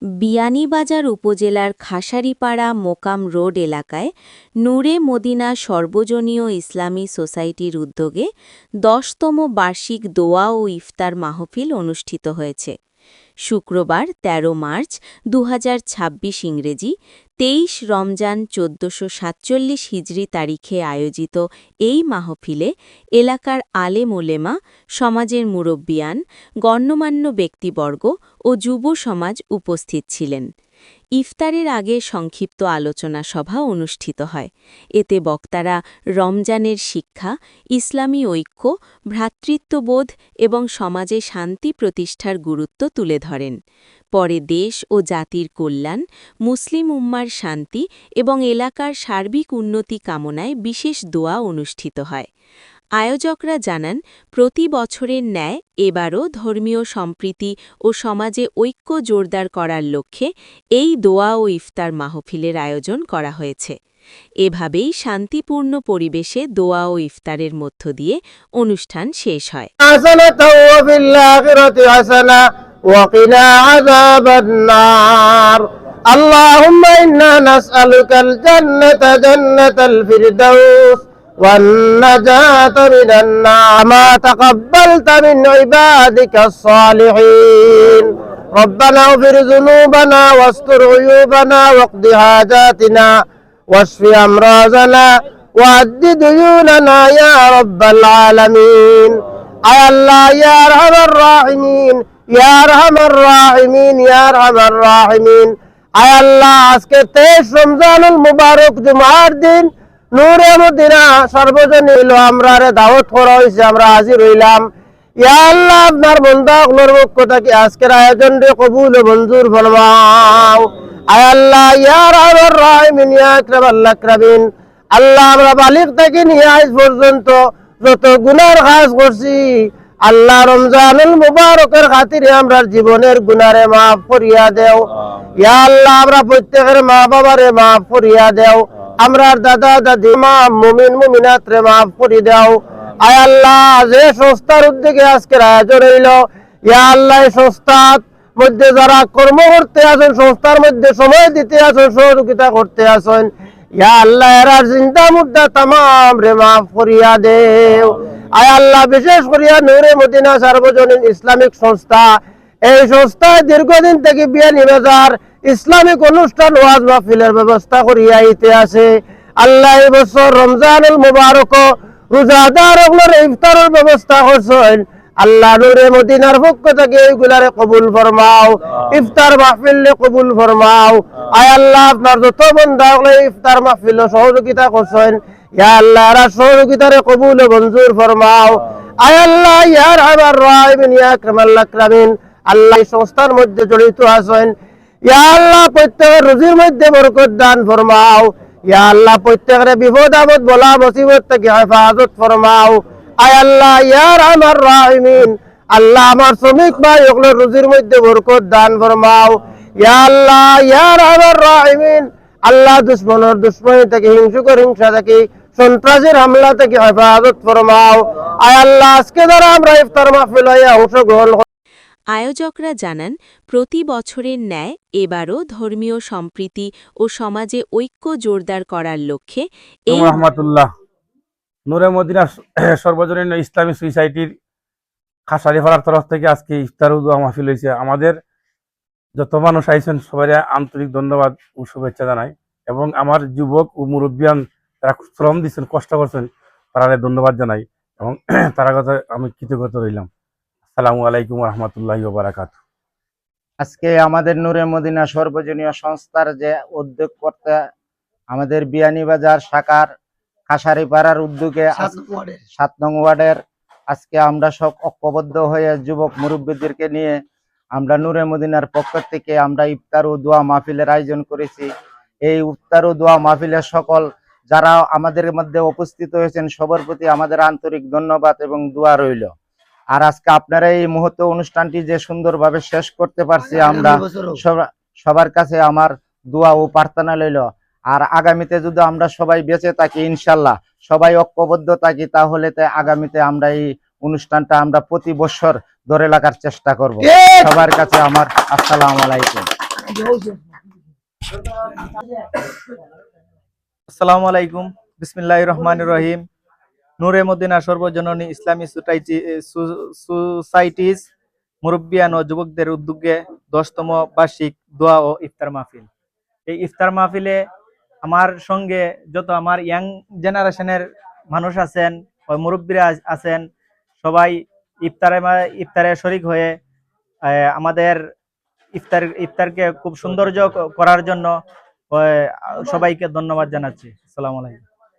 বিয়ানীবাজার উপজেলার খাসারিপাড়া মোকাম রোড এলাকায় নূরে মদিনা সর্বজনীয় ইসলামী সোসাইটির উদ্যোগে ১০তম বার্ষিক দোয়া ও ইফতার মাহফিল অনুষ্ঠিত হয়েছে। শুক্রবার ১৩ মার্চ ২০২৬ ইংরেজি ২৩ রমজান ১৪৪৭ হিজরি তারিখে আয়োজিত এই মাহফিলে এলাকার আলেম ওলেমা, সমাজের মুরব্বিয়ান, গণ্যমান্য ব্যক্তিবর্গ ও যুব সমাজ উপস্থিত ছিলেন। ইফতারের আগে সংক্ষিপ্ত আলোচনা সভা অনুষ্ঠিত হয়। এতে বক্তারা রমজানের শিক্ষা, ইসলামী ঐক্য, ভ্রাতৃত্ববোধ এবং সমাজে শান্তি প্রতিষ্ঠার গুরুত্ব তুলে ধরেন। পরে দেশ ও জাতির কল্যাণ, মুসলিম উম্মার শান্তি এবং এলাকার সার্বিক উন্নতি কামনায় বিশেষ দোয়া অনুষ্ঠিত হয়। আয়োজকরা জানান, প্রতি বছরের ন্যায় এবারও ধর্মীয় সম্প্রীতি ও সমাজে ঐক্য জোরদার করার লক্ষ্যে এই দোয়া ও ইফতার মাহফিলের আয়োজন করা হয়েছে। এভাবেই শান্তিপূর্ণ পরিবেশে দোয়া ও ইফতারের মধ্য দিয়ে অনুষ্ঠান শেষ হয়। اللهم إنا نسألك الجنة جنة الفردوس والنجاة من النار ما تقبلت من عبادك الصالحين ربنا اغفر ذنوبنا واستر عيوبنا واقض حاجاتنا واشف أمراضنا وأد ديوننا يا رب العالمين أي الله يا أرحم الراحمين يا أرحم الراحمين يا أرحم الراحمين আয় আল্লাহ, আজকে ২৩ রমজানুল মুবারক জুমার দিন নূরে মদিনা সর্বজনীন আমরা দাওয়াত করা হয়েছে, আমরা হাজির হইলাম। ইয়া আল্লাহ, আপনার বান্দাগুলোর পক্ষ থেকে আজকের আয়োজনটি কবুল ও মঞ্জুর ফরমাও। আয় আল্লাহ, ইয়া রাহমার রাহিমিন ইয়া আকরামাল আকরামিন, আল্লাহ আমরা বালিগ থেকে নিয়ে আজ পর্যন্ত যত গুনার কাজ করছি, আল্লাহ রমজানুল মুবারকের খাতিরে আমরা জীবনের গুনারে মাফ করিয়া দেও। ইয়া আল্লাহ, আমরা প্রত্যেকের মা বাবারে মাফ করিয়া দেও, আমরার দাদা দাদি মা মুমিন মুমিনাত রে মাফ করি দাও। আয় আল্লাহ, যে সংস্থার উদ্যোগে আজকের আয়োজন হইল, ইয়া আল্লাহ এই সংস্থার মধ্যে যারা কর্ম করতে আছেন, সংস্থার মধ্যে সময় দিতে আছেন, সহযোগিতা করতে আছেন, ইয়া আল্লাহ এরার চিন্তা মুদ্রা তামাম রে মাফ করিয়া দেও। আয় আল্লাহ, বিশেষ করিয়া নূরে মদিনা সার্বজনীন ইসলামিক সংস্থা, এই সংস্থায় দীর্ঘদিন থেকে বিয়ানীবাজার ইসলামিক অনুষ্ঠান ওয়াজ মাহফিলের ব্যবস্থা করিয়া আইতে আছে। আল্লাহ এই বছর রমজানুল মুবারক রোজাদার ইফতারের ব্যবস্থা করছেন। আল্লাহ নূরে মদিনার পক্ষ থেকে এইগুলারে কবুল ফরমাও, ইফতার মাহফিল কবুল ফরমাও। আয় আল্লাহ, আপনার যত বান্দা ইফতার মাহফিল সহযোগিতা করছেন, ইয়া আল্লাহ এরা সহযোগিতারে কবুল ও মঞ্জুর ফরমাও। আয় আল্লাহ, ইয়া রাহমার রাহিমিন ইয়া আকরামাল আকরামিন, আল্লাহ এই সংস্থার মধ্যে জড়িত আছেন, ইয়া আল্লাহ প্রত্যেকের রুজির মধ্যে বরকত দান ফরমাও। ইয়া আল্লাহ প্রত্যেকের বিপদ আপদ বলা মুসিবত থেকে হেফাজত ফরমাও। আয় আল্লাহ, ইয়া রাহমার রাহিমিন, আল্লাহ আমার শ্রমিক ভাই ওগুলোর রুজির মধ্যে বরকত দান ফরমাও। ইয়া আল্লাহ, ইয়া রাহমার রাহিমিন, আল্লাহ দুশ্মনের দুশ্মনী থেকে, হিংসুকের হিংসা থেকে, সন্ত্রাসীর হামলা থেকে হেফাজত ফরমাও। আয় আল্লাহ, আজকে যারা আমরা ইফতার মাহফিল হয়ে অংশগ্রহণ। আয়োজকরা জানান, প্রতি বছরের ন্যায় এবারও ধর্মীয় সম্প্রীতি ও সমাজে ঐক্য জোরদার করার লক্ষ্যে এই রহমাতুল্লাহ নূরে মদিনা সর্বজনীন ইসলামী সোসাইটির খাসারিপাড়ার তরফ থেকে আজকে ইফতার ও দোয়া মাহফিল হয়েছে। আমাদের যত মানুষ আইছেন সবাই আন্তরিক ধন্যবাদ ও শুভেচ্ছা জানাই, এবং আমার যুবক ও মুরব্বিয়ান তারা শ্রম দিচ্ছেন, কষ্ট করছেন, তারা ধন্যবাদ জানাই এবং তারা কথা আমি কৃতজ্ঞতা রইলাম। আসসালামু আলাইকুম ওয়া রাহমাতুল্লাহি ওয়া বারাকাতুহু। আজকে আমাদের নূরে মদিনা সর্বজনীয় সংস্থার যে উদ্যোগ করতে আমাদের বিয়ানীবাজার শাখার খাসারিপাড়ার উদ্যোগে ৭ নং ওয়ার্ডের আজকে আমরা সব ঐক্যবদ্ধ হয়ে যুবক মুরব্বীদেরকে নিয়ে আমরা নূরে মদিনার পক্ষ থেকে আমরা ইফতার ও দোয়া মাহফিলের আয়োজন করেছি। এই ইফতার ও দোয়া মাহফিলের সকল যারা আমাদের মধ্যে উপস্থিত হয়েছেন সবার প্রতি আমাদের আন্তরিক ধন্যবাদ এবং দোয়া রইল। আর আজকে আপনারা এই মুহূর্তে অনুষ্ঠানটি যে সুন্দরভাবে শেষ করতে পারছি, আমরা সবার কাছে আমার দোয়া ও প্রার্থনা রইল। আর আগামীতে যদি আমরা সবাই বেঁচে থাকি, ইনশাল্লাহ সবাই ঐক্যবদ্ধ থাকি, তাহলে আগামীতে আমরা এই অনুষ্ঠানটা আমরা প্রতি বছর ধরে রাখার চেষ্টা করব। সবার কাছে আমার আসসালামু আলাইকুম। আসসালামু আলাইকুম, বিসমিল্লাহির রহমানির রহিম। নূরে মদিনা সর্বজননী ইসলামী সোসাইটিজ মুরব্বিয়ান ও যুবকদের উদ্যোগে 10তম বার্ষিক দোয়া ও ইফতার মাহফিল। এই ইফতার মাহফিলে আমার সঙ্গে যত আমার ইয়াং জেনারেশনের মানুষ আছেন, মুরব্বীরা আছেন, সবাই ইফতারে শরিক হয়ে আমাদের ইফতারকে খুব সৌন্দর্য করার জন্য সবাইকে ধন্যবাদ জানাচ্ছি। আসসালামু আলাইকুম।